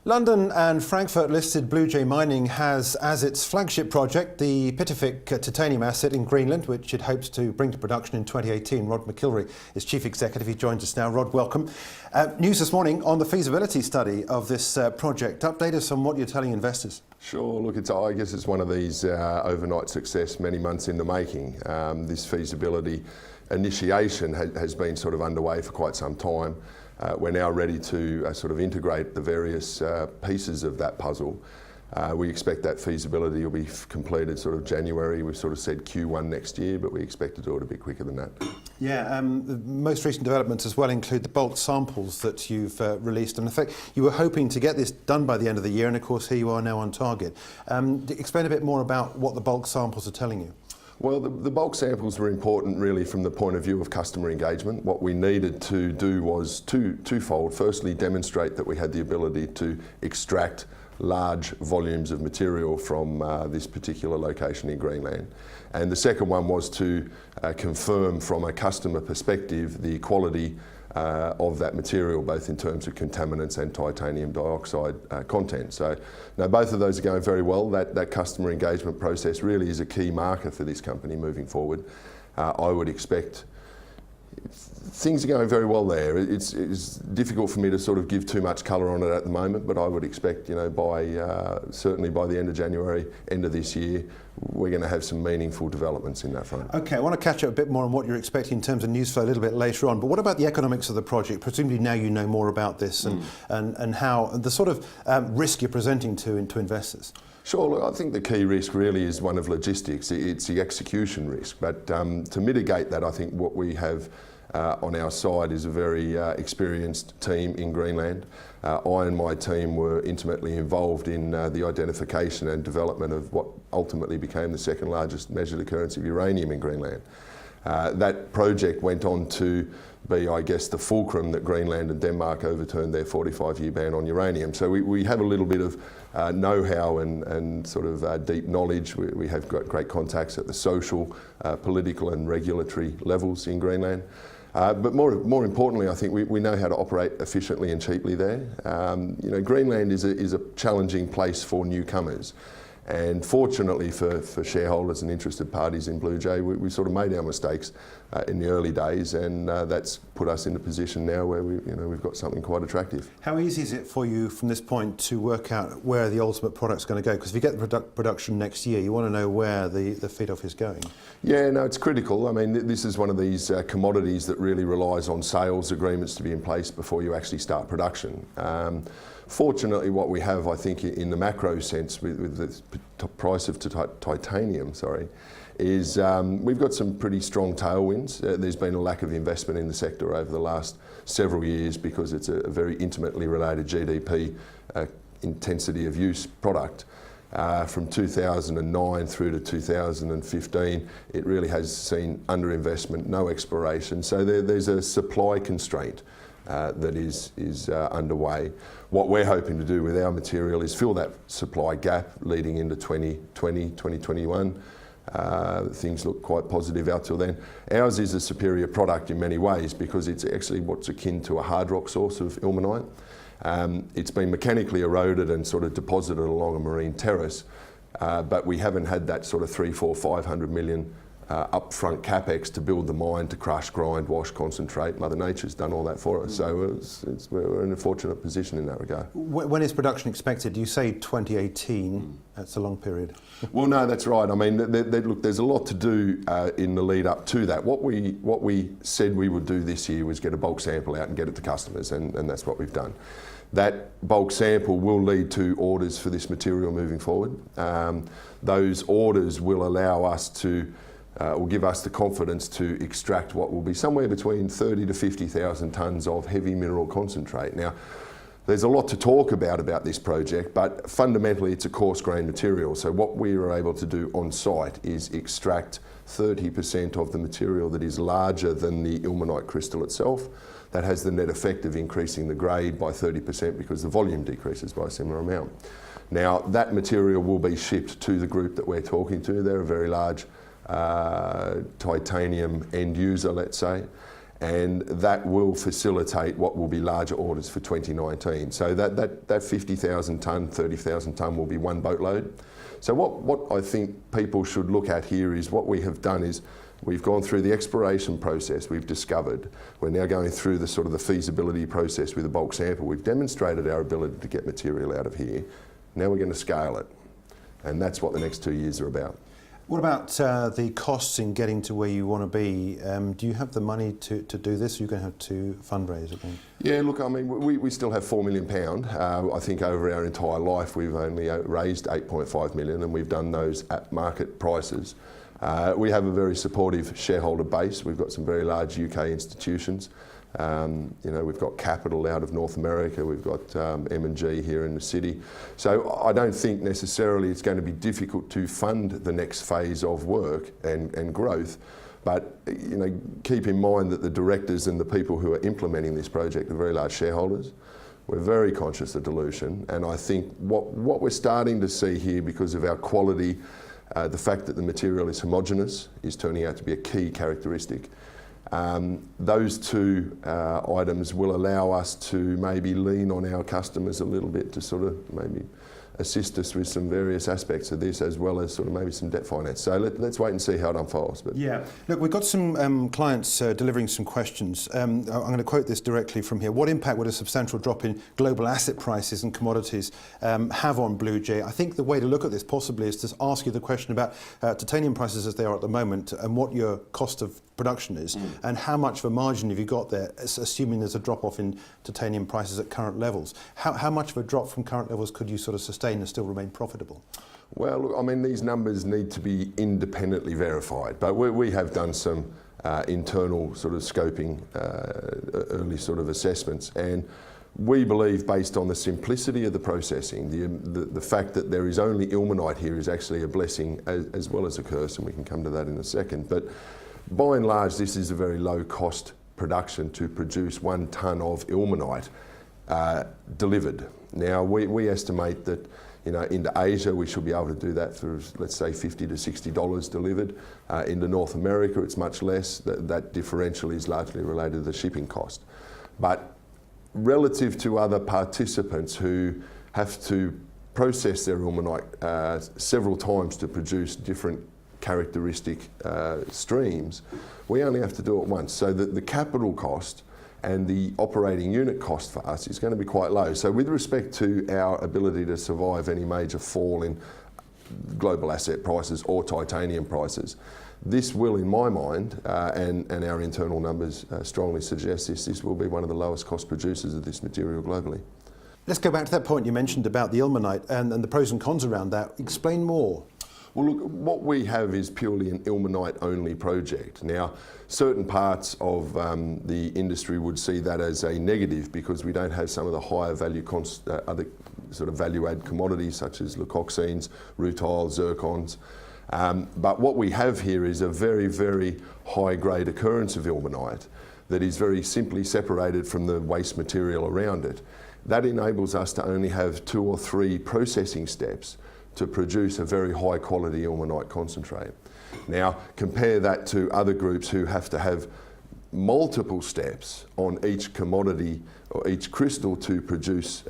London and Frankfurt listed BlueJay Mining has as its flagship project the Pitifik titanium asset in Greenland, which it hopes to bring to production in 2018. Rod McIllree is Chief Executive. He joins us now. Rod, welcome. News this morning on the feasibility study of this project. Update us on what you're telling investors. Sure, look, I guess it's one of these overnight success many months in the making. This feasibility initiation has been sort of underway for quite some time. We're now ready to sort of integrate the various pieces of that puzzle. We expect that feasibility will be completed sort of January. We've sort of said Q1 next year, but we expect to do it a bit quicker than that. Yeah, the most recent developments as well include the bulk samples that you've released. And in fact, you were hoping to get this done by the end of the year, and of course here you are now on target. Explain a bit more about what the bulk samples are telling you. Well, the bulk samples were important really from the point of view of customer engagement. What we needed to do was twofold. Firstly, demonstrate that we had the ability to extract large volumes of material from this particular location in Greenland. And the second one was to confirm from a customer perspective the quality of that material, both in terms of contaminants and titanium dioxide content. So now both of those are going very well. That customer engagement process really is a key marker for this company moving forward. I would expect things are going very well there. It's difficult for me to sort of give too much colour on it at the moment, but I would expect, you know, certainly by the end of January, end of this year, we're going to have some meaningful developments in that front. Okay, I want to catch up a bit more on what you're expecting in terms of news flow a little bit later on, but what about the economics of the project? Presumably now you know more about this and how the sort of risk you're presenting to investors. Sure, look, I think the key risk really is one of logistics. It's the execution risk, but to mitigate that, I think what we have on our side is a very experienced team in Greenland. I and my team were intimately involved in the identification and development of what ultimately became the second largest measured occurrence of uranium in Greenland. That project went on to be, I guess, the fulcrum that Greenland and Denmark overturned their 45-year ban on uranium. So we have a little bit of know-how and sort of deep knowledge. We have got great contacts at the social, political and regulatory levels in Greenland. But more importantly, I think we know how to operate efficiently and cheaply there. You know, Greenland is a challenging place for newcomers. And fortunately for shareholders and interested parties in BlueJay, we sort of made our mistakes in the early days, and that's put us in a position now where we've got something quite attractive. How easy is it for you from this point to work out where the ultimate product's going to go? Because if you get the production next year, you want to know where the feed-off is going. Yeah, no, it's critical. I mean, this is one of these commodities that really relies on sales agreements to be in place before you actually start production. Fortunately, what we have, I think, in the macro sense with the price of titanium, is we've got some pretty strong tailwinds. There's been a lack of investment in the sector over the last several years because it's a very intimately related GDP intensity of use product. From 2009 through to 2015, it really has seen underinvestment, no exploration. So there's a supply constraint that is underway. What we're hoping to do with our material is fill that supply gap leading into 2020, 2021. Things look quite positive out till then. Ours is a superior product in many ways because it's actually what's akin to a hard rock source of ilmenite. It's been mechanically eroded and sort of deposited along a marine terrace, but we haven't had that sort of 500 million upfront capex to build the mine, to crush, grind, wash, concentrate. Mother Nature's done all that for us, so we're in a fortunate position in that regard. When is production expected? You say 2018, that's a long period. Well, no, that's right. I mean, look, there's a lot to do in the lead up to that. What we said we would do this year was get a bulk sample out and get it to customers, and that's what we've done. That bulk sample will lead to orders for this material moving forward. Those orders will allow us to will give us the confidence to extract what will be somewhere between 30 to 50,000 tonnes of heavy mineral concentrate. Now, there's a lot to talk about this project, but fundamentally it's a coarse grain material. So what we are able to do on site is extract 30% of the material that is larger than the ilmenite crystal itself. That has the net effect of increasing the grade by 30% because the volume decreases by a similar amount. Now, that material will be shipped to the group that we're talking to. They're a very large titanium end user, let's say, and that will facilitate what will be larger orders for 2019. So that 50,000 tonne, 30,000 tonne will be one boatload. So what I think people should look at here is what we have done is we've gone through the exploration process, we've discovered. We're now going through the sort of the feasibility process with a bulk sample. We've demonstrated our ability to get material out of here. Now we're going to scale it. And that's what the next 2 years are about. What about the costs in getting to where you want to be? Do you have the money to do this? Or you're going to have to fundraise again? Yeah, look, I mean, we still have £4 million. I think over our entire life we've only raised 8.5 million, and we've done those at market prices. We have a very supportive shareholder base. We've got some very large UK institutions. We've got capital out of North America, we've got M&G here in the city. So I don't think necessarily it's going to be difficult to fund the next phase of work and growth. But keep in mind that the directors and the people who are implementing this project are very large shareholders. We're very conscious of dilution, and I think what we're starting to see here, because of our quality, the fact that the material is homogeneous is turning out to be a key characteristic. Those two items will allow us to maybe lean on our customers a little bit to sort of maybe assist us with some various aspects of this, as well as sort of maybe some debt finance. So let's wait and see how it unfolds. But yeah, look, we've got some clients delivering some questions. I'm going to quote this directly from here. What impact would a substantial drop in global asset prices and commodities have on BlueJay? I think the way to look at this possibly is to ask you the question about titanium prices as they are at the moment, and what your cost of production is, and how much of a margin have you got there, assuming there's a drop-off in titanium prices at current levels. How much of a drop from current levels could you sort of sustain and still remain profitable? Well, look, I mean, these numbers need to be independently verified, but we have done some internal sort of scoping, early sort of assessments, and we believe, based on the simplicity of the processing, the fact that there is only ilmenite here is actually a blessing as well as a curse, and we can come to that in a second. But by and large, this is a very low cost production to produce 1 tonne of ilmenite delivered. Now, we estimate that into Asia we should be able to do that for, let's say, $50 to $60 delivered. Into North America it's much less. That differential is largely related to the shipping cost. But relative to other participants who have to process their ilmenite several times to produce different characteristic streams, we only have to do it once. So that the capital cost and the operating unit cost for us is going to be quite low. So with respect to our ability to survive any major fall in global asset prices or titanium prices, this will, in my mind, and our internal numbers strongly suggest this will be one of the lowest cost producers of this material globally. Let's go back to that point you mentioned about the ilmenite and the pros and cons around that. Explain more. Well, look, what we have is purely an ilmenite-only project. Now, certain parts of the industry would see that as a negative because we don't have some of the higher value, other sort of value-add commodities such as leucoxenes, rutile, zircons. But what we have here is a very, very high-grade occurrence of ilmenite that is very simply separated from the waste material around it. That enables us to only have 2 or 3 processing steps to produce a very high quality ilmenite concentrate. Now compare that to other groups who have to have multiple steps on each commodity or each crystal to produce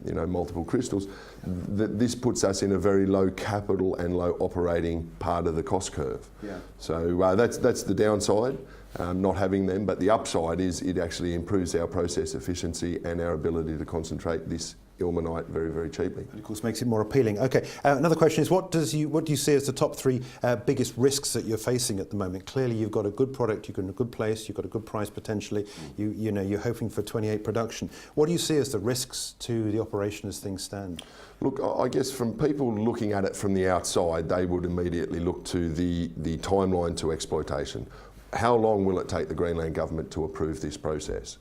multiple crystals. This puts us in a very low capital and low operating part of the cost curve. Yeah. So that's the downside, not having them, but the upside is it actually improves our process efficiency and our ability to concentrate this ilmenite very, very cheaply. And of course makes it more appealing. Okay, another question is what do you see as the top 3 biggest risks that you're facing at the moment? Clearly you've got a good product, you're in a good place, you've got a good price potentially, you're hoping for 28 production. What do you see as the risks to the operation as things stand? Look, I guess from people looking at it from the outside, they would immediately look to the timeline to exploitation. How long will it take the Greenland government to approve this process?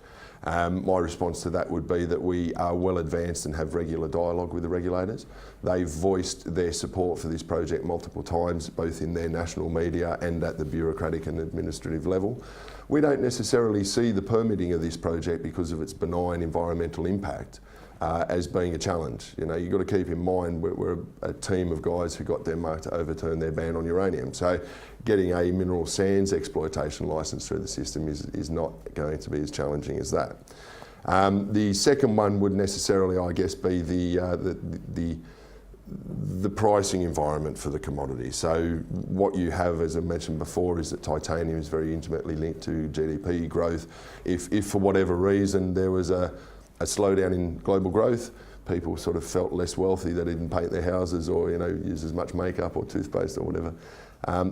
My response to that would be that we are well advanced and have regular dialogue with the regulators. They've voiced their support for this project multiple times, both in their national media and at the bureaucratic and administrative level. We don't necessarily see the permitting of this project because of its benign environmental impact as being a challenge. You know, you've got to keep in mind we're a team of guys who got Denmark to overturn their ban on uranium. So getting a mineral sands exploitation licence through the system is not going to be as challenging as that. The second one would necessarily, I guess, be the pricing environment for the commodity. So what you have, as I mentioned before, is that titanium is very intimately linked to GDP growth. If for whatever reason there was a slowdown in global growth, people sort of felt less wealthy, they didn't paint their houses or use as much makeup or toothpaste or whatever,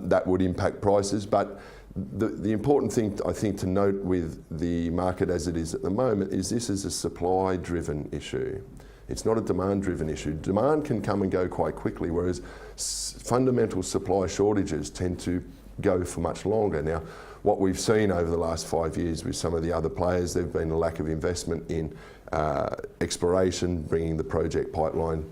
that would impact prices. But the important thing I think to note with the market as it is at the moment is this is a supply driven issue. It's not a demand driven issue. Demand can come and go quite quickly, whereas fundamental supply shortages tend to go for much longer. Now, what we've seen over the last 5 years with some of the other players, there's been a lack of investment in exploration, bringing the project pipeline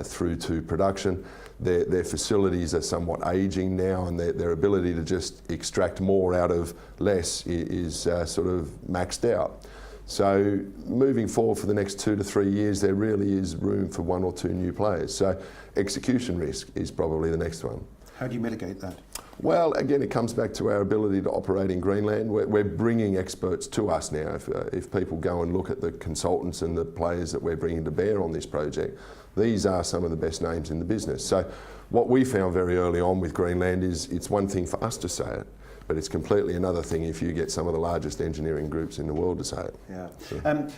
through to production. Their facilities are somewhat ageing now, and their ability to just extract more out of less is sort of maxed out. So moving forward for the next 2 to 3 years, there really is room for 1 or 2 new players. So execution risk is probably the next one. How do you mitigate that? Well, again, it comes back to our ability to operate in Greenland. We're bringing experts to us now. If people go and look at the consultants and the players that we're bringing to bear on this project, these are some of the best names in the business. So what we found very early on with Greenland is it's one thing for us to say it, but it's completely another thing if you get some of the largest engineering groups in the world to say it. Yeah. So.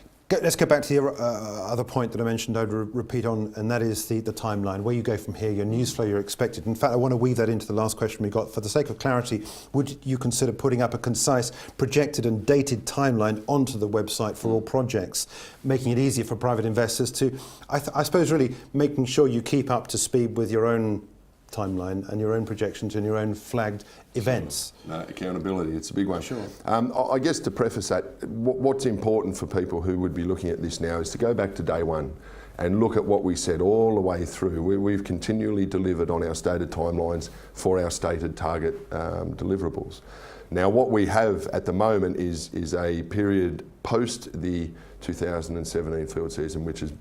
Let's go back to the other point that I mentioned, I'd repeat on, and that is the timeline, where you go from here, your news flow you're expected. In fact, I want to weave that into the last question we got. For the sake of clarity, would you consider putting up a concise, projected and dated timeline onto the website for all projects, making it easier for private investors to, I suppose really making sure you keep up to speed with your own timeline and your own projections and your own flagged events? No, accountability, it's a big one. Sure. I guess to preface that, what's important for people who would be looking at this now is to go back to day one and look at what we said all the way through. We've continually delivered on our stated timelines for our stated target deliverables. Now what we have at the moment is a period post the 2017 field season, which is,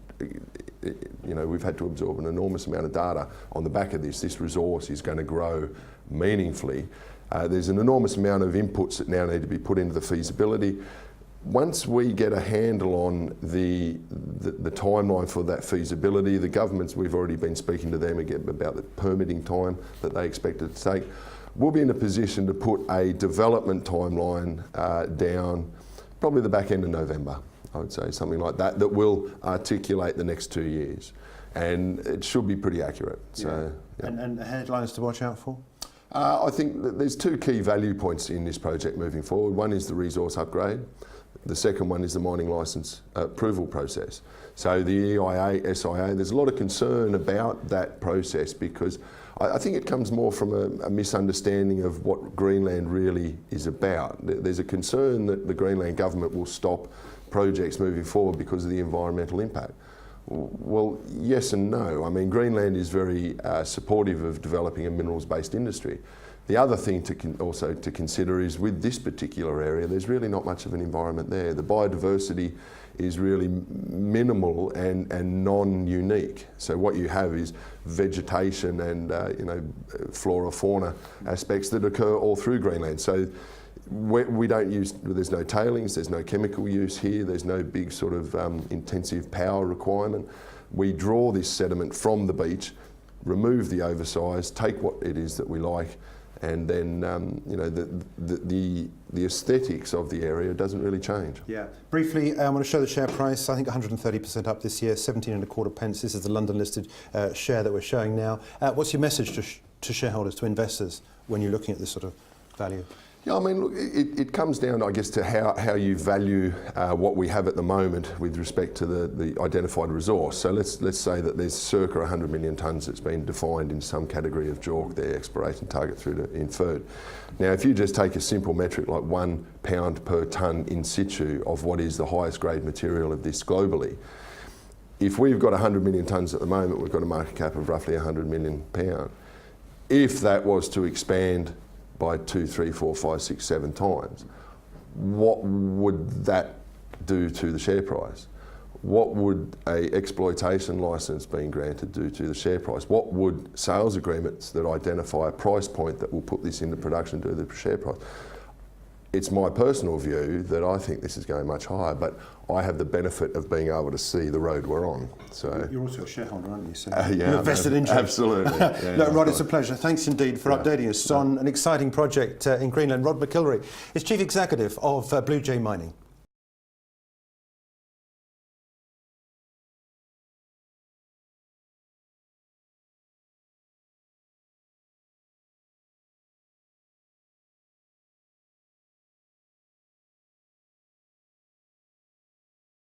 we've had to absorb an enormous amount of data on the back of this. This resource is going to grow meaningfully. There's an enormous amount of inputs that now need to be put into the feasibility. Once we get a handle on the timeline for that feasibility, the governments, we've already been speaking to them again about the permitting time that they expect it to take. We'll be in a position to put a development timeline down probably the back end of November, I would say, something like that, that will articulate the next 2 years. And it should be pretty accurate. So, yeah. And headlines to watch out for? I think that there's 2 key value points in this project moving forward. One is the resource upgrade. The second one is the mining licence approval process. So the EIA, SIA, there's a lot of concern about that process because I think it comes more from a misunderstanding of what Greenland really is about. There's a concern that the Greenland government will stop projects moving forward because of the environmental impact. Well, yes and no. I mean, Greenland is very supportive of developing a minerals-based industry. The other thing also to consider is with this particular area, there's really not much of an environment there. The biodiversity is really minimal and non-unique. So what you have is vegetation and flora, fauna aspects that occur all through Greenland. So we don't use, there's no tailings, there's no chemical use here, there's no big sort of intensive power requirement. We draw this sediment from the beach, remove the oversize, take what it is that we like, and then the aesthetics of the area doesn't really change. Yeah. Briefly, I want to show the share price. I think 130% up this year, 17.25 pence. This is the London listed share that we're showing now. What's your message to shareholders, to investors, when you're looking at this sort of value? Yeah, I mean, look, it comes down, I guess, to how you value what we have at the moment with respect to the identified resource. So let's say that there's circa 100 million tonnes that's been defined in some category of JORC, their exploration target through to inferred. Now, if you just take a simple metric like £1 per tonne in situ of what is the highest grade material of this globally, if we've got 100 million tonnes at the moment, we've got a market cap of roughly £100 million. If that was to expand by 2, 3, 4, 5, 6, 7 times, what would that do to the share price? what would a exploitation licence being granted do to the share price? What would sales agreements that identify a price point that will put this into production do to the share price? It's my personal view that I think this is going much higher, but I have the benefit of being able to see the road we're on. So you're also a shareholder, aren't you? So yeah, you're vested interest. Absolutely. Yeah, no, Rod, it's a pleasure. Thanks indeed for updating us on an exciting project in Greenland. Rod McIllree is Chief Executive of BlueJay Mining.